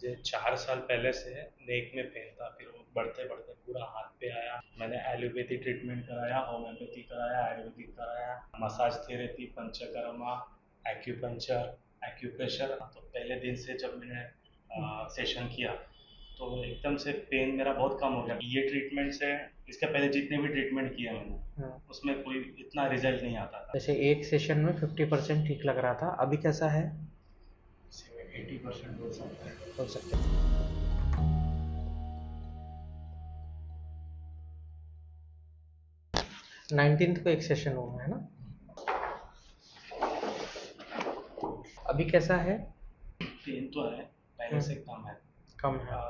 ये 4 साल पहले से नेक में पेन था, फिर वो बढ़ते बढ़ते पूरा हाथ पे आया। मैंने एलोपैथी ट्रीटमेंट कराया, होम्योपैथी कराया, आयुर्वेदिक कराया, massage therapy, panchakarma, acupuncture, acupressure. तो पहले दिन से जब मैंने सेशन किया तो एकदम से पेन मेरा बहुत कम हो गया। ये ट्रीटमेंट से इसके पहले जितने भी ट्रीटमेंट किए मैंने उसमें कोई इतना रिजल्ट नहीं आता था। जैसे एक सेशन में 50% ठीक लग रहा था, अभी कैसा है? 80% बोल सकता है। हो सकता है 19th को एक सेशन हुआ है ना? अभी कैसा है? पेन तो है, पहले से कम है। कम है।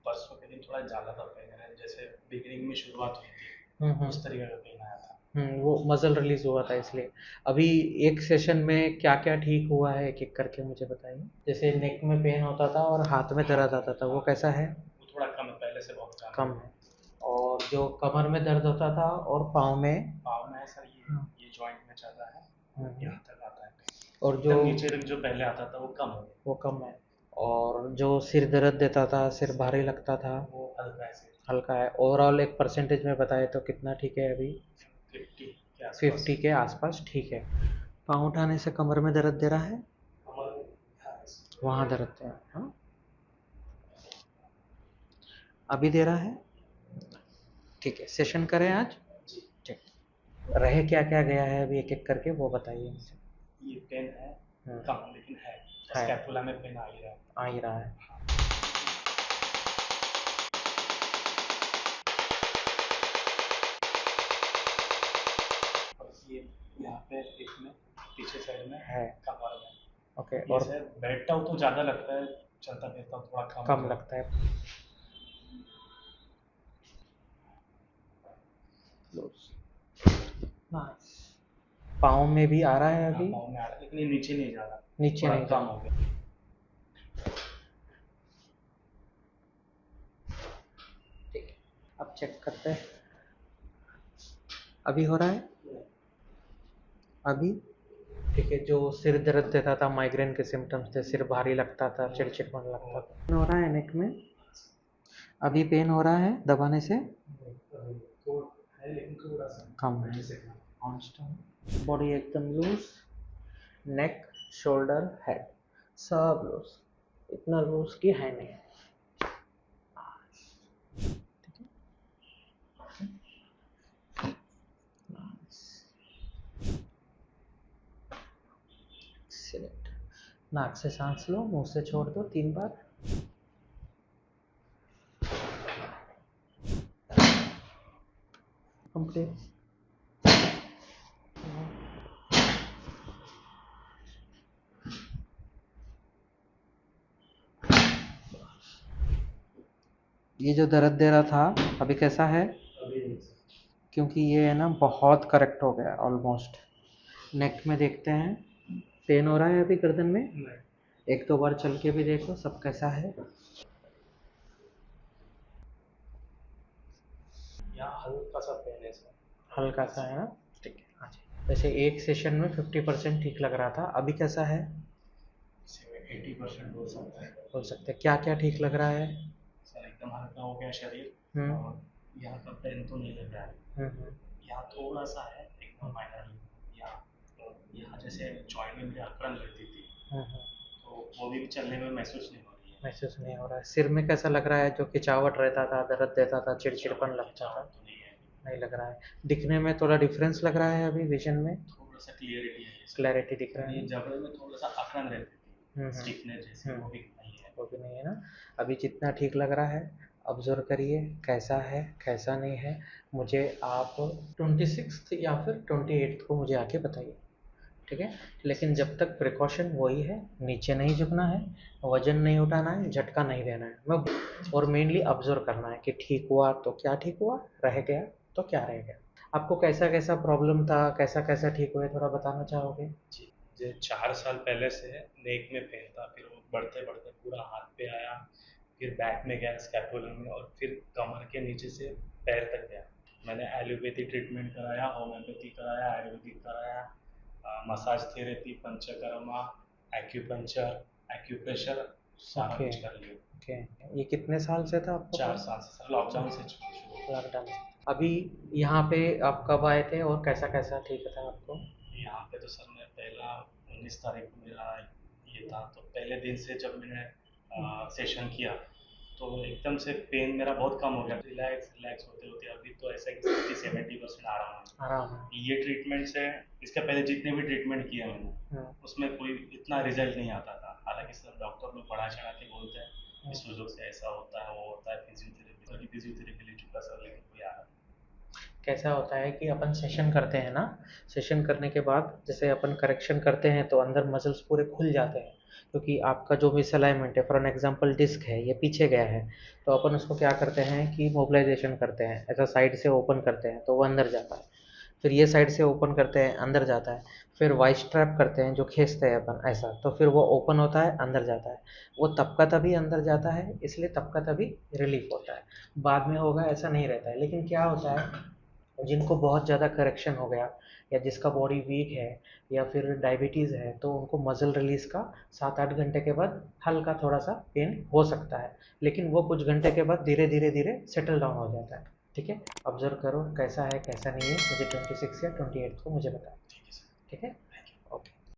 परसों के दिन थोड़ा ज़्यादा था पेन है, जैसे बिगिनिंग में शुरुआत हुई थी उस तरीके का पेन आया था। वो मसल रिलीज हुआ था इसलिए। अभी एक सेशन में क्या क्या ठीक हुआ है एक एक करके मुझे बताइए। जैसे नेक में पेन होता था और हाथ में दर्द आता था, वो कैसा है? वो थोड़ा कम है, पहले से बहुत कम है। और जो कमर में दर्द होता था और पाँव में है सर, ये जॉइंट में ज़्यादा है, यहाँ तक आता है पेन। और जो नीचे तक जो पहले आता था वो कम हो गया। वो कम है। और जो सिर दर्द देता था, सिर भारी लगता था, वो हल्का है, हल्का है। ओवरऑल एक परसेंटेज में बताए तो कितना ठीक है अभी? 50 के आसपास। 50 के आसपास ठीक है। पाँव उठाने से कमर में दर्द दे रहा है, वहाँ दर्द दे रहा है, हाँ? अभी दे रहा है, ठीक है। सेशन करें आज? ठीक। रहे क्या क्या गया है अभी एक एक करके वो बताइए मुझे। ये पेन है कम, लेकिन है। है। स्कैपुला में पेन आ ही रहा है। और ये यहाँ पे इसमें पीछे साइड में है। कमर में। ओके। और बैठता हूँ तो ज़्यादा लगता है, चलता फिरता हूँ थोड़ा कम लगता है। नाइस। पाँव में भी आ रहा है अभी? पाँव में आ रहा है, लेकिन ये नीचे नहीं जा रहा, नीचे थोड़ा नहीं कम जा हो गया। ठीक है, अब चेक करते हैं। अभी हो रहा है? अभी ठीक है। जो सिर दर्द देता था, माइग्रेन के सिम्टम्स थे, सिर भारी लगता था, चिड़चिड़पन लगता था, हो रहा है नेक में? अभी पेन हो रहा है दबाने से? तो है लेकिन थोड़ा सा कम है। बॉडी एकदम लूज, नेक, शोल्डर, हेड सब लूज, इतना लूज की है नहीं। नाक से सांस लो, मुंह से छोड़ दो 3 बार। कंप्लीट। ये जो दर्द दे रहा था अभी कैसा है? क्योंकि ये है ना बहुत करेक्ट हो गया ऑलमोस्ट। नेक में देखते हैं, पेन हो रहा है अभी गर्दन में? एक दो बार चल के भी देखो सब कैसा है। यहाँ हल्का सा पेन है सर। हल्का सा है ना? ठीक है। हाँ जी। वैसे एक सेशन में 50% ठीक लग रहा था, अभी कैसा है? 80% बोल सकता है। बोल सकते हैं क्या क्या ठीक लग रहा है? सर एकदम हल्का हो गया शरीर, हम्म। और यहाँ का पेन तो नहीं लग रहा है। यहाँ थोड़ा सा है, एकदम माइनर। यहाँ जैसे जॉइंट में मुझे अकड़न लगती थी, तो वो भी चलने में महसूस नहीं हो रही है। महसूस नहीं हो रहा है। सिर में कैसा लग रहा है? जो खिंचावट रहता था, दर्द देता था, चिड़चिड़पन लगता था, तो नहीं है, नहीं लग रहा है। दिखने में थोड़ा डिफरेंस लग रहा है अभी विजन में? थोड़ा सा क्लियरिटी है, क्लैरिटी दिख रहा ये है। जबड़े में थोड़ा सा अकड़न रहती थी, स्टिफनेस जैसी, वो भी नहीं है। वो भी नहीं है ना? अभी जितना ठीक लग रहा है ऑब्जर्व करिए कैसा है कैसा नहीं है। मुझे आप 26 या फिर 28 को मुझे आके बताइए, ठीक है? लेकिन जब तक प्रिकॉशन वही है, नीचे नहीं झुकना है, वजन नहीं उठाना है, झटका नहीं देना है। मैं और मेनली ऑब्जर्व करना है कि ठीक हुआ तो क्या ठीक हुआ, रह गया तो क्या रह गया। आपको कैसा कैसा प्रॉब्लम था, कैसा कैसा ठीक हुआ, थोड़ा बताना चाहोगे? जी, ये 4 साल पहले से नेक में पेन था, फिर वो बढ़ते बढ़ते पूरा हाथ पे आया, फिर बैक में गया, स्कैपुलर में, और फिर कमर के नीचे से पैर तक गया। मैंने एलोपैथी ट्रीटमेंट कराया, होम्योपैथी कराया, आयुर्वेदिक कराया, massage therapy, panchakarma, acupuncture, acupressure, सारा ओके कुछ कर लिया। ओके। ये कितने साल से था आपको 4 प्रॉब्लम? साल से सर, लॉकडाउन से शुरू हुआ। लॉकडाउन से। अभी यहाँ पे आप कब आए थे और कैसा कैसा ठीक था आपको? यहाँ पे तो सर मैं पहला 19 तारीख को मेरा ये था, तो पहले दिन से जब मैंने सेशन किया तो एकदम से पेन मेरा बहुत कम हो गया। रिलैक्स रिलैक्स होते होते अभी तो ऐसा कि 60-70% आराम है। आराम है। ये ट्रीटमेंट से, इसके पहले जितने भी ट्रीटमेंट किए मैंने उसमें कोई इतना रिजल्ट नहीं आता था। हालांकि सब डॉक्टर लोग बढ़ा चढ़ा के बोलते हैं इस वजह से ऐसा होता है, वो होता है, फिजियोथेरेपी ले चुका सर, लेकिन कोई आ रहा कैसा होता है कि अपन सेशन करते हैं ना, सेशन करने के बाद जैसे अपन करेक्शन करते हैं तो अंदर मसल्स पूरे खुल जाते हैं, क्योंकि आपका जो मिसअलाइनमेंट है, फॉर एन एग्जांपल डिस्क है ये पीछे गया है, तो अपन उसको क्या करते हैं कि मोबिलाइजेशन करते हैं, ऐसा साइड से ओपन करते हैं तो वो अंदर जाता है, फिर ये साइड से ओपन करते हैं अंदर जाता है, फिर वाइस स्ट्रैप करते हैं जो खींचते हैं अपन ऐसा, तो फिर वो ओपन होता है अंदर जाता है, वो तब का तभी अंदर जाता है, इसलिए तब का तभी रिलीफ होता है, बाद में होगा ऐसा नहीं रहता है। लेकिन क्या होता है, जिनको बहुत ज़्यादा करेक्शन हो गया या जिसका बॉडी वीक है या फिर डायबिटीज़ है, तो उनको मसल रिलीज़ का 7-8 घंटे के बाद हल्का थोड़ा सा पेन हो सकता है, लेकिन वो कुछ घंटे के बाद धीरे धीरे धीरे सेटल डाउन हो जाता है। ठीक है, ऑब्जर्व करो कैसा है कैसा नहीं है, मुझे 26 या 28 को मुझे बताएं। है। ठीक है सर। ठीक है।